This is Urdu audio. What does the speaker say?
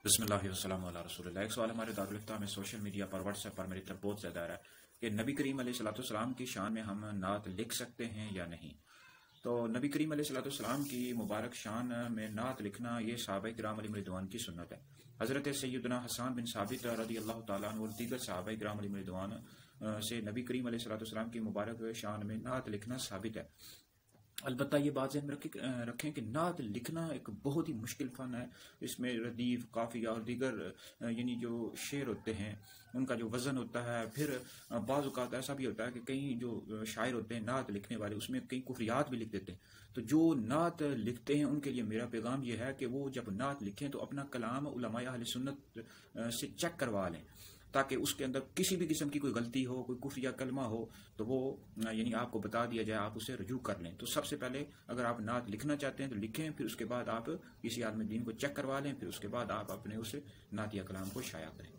بسم اللہ والسلام علی رسول اللہ۔ ایک سوال ہمارے دارالفتہ میں سوشل میڈیا پر واٹس ایپ پر میری طرف بہت زیادہ آ رہا ہے کہ نبی کریم علیہ السلام کی شان میں ہم نعت لکھ سکتے ہیں یا نہیں۔ تو نبی کریم علیہ السلام کی مبارک شان میں نعت لکھنا یہ صحابہ کرام علیہ رضوان کی سنت ہے۔ حضرت سیدنا حسان بن ثابت رضی اللہ تعالیٰ عنہ اور دیگر صحابہ کرام علیہ رضوان سے نبی کریم علیہ السلام کی مبارک شان میں نعت لکھنا ثابت ہے۔ البتہ یہ بات ذہن میں رکھیں کہ نعت لکھنا ایک بہت ہی مشکل فن ہے۔ اس میں ردیف، قافیہ اور دیگر یعنی جو شعر ہوتے ہیں ان کا جو وزن ہوتا ہے، پھر بعض اوقات ایسا بھی ہوتا ہے کہ کئی جو شاعر ہوتے ہیں نعت لکھنے والے اس میں کئی کفریات بھی لکھ دیتے ہیں۔ تو جو نعت لکھتے ہیں ان کے لیے میرا پیغام یہ ہے کہ وہ جب نعت لکھیں تو اپنا کلام علماء اہل سنت سے چیک کروا لیں، تاکہ اس کے اندر کسی بھی قسم کی کوئی غلطی ہو، کوئی کفریہ کلمہ ہو تو وہ یعنی آپ کو بتا دیا جائے، آپ اسے رجوع کر لیں۔ تو سب سے پہلے اگر آپ نعت لکھنا چاہتے ہیں تو لکھیں، پھر اس کے بعد آپ کسی عالم دین کو چیک کروا لیں، پھر اس کے بعد آپ اپنے اس نعتیہ کلام کو شائع کریں۔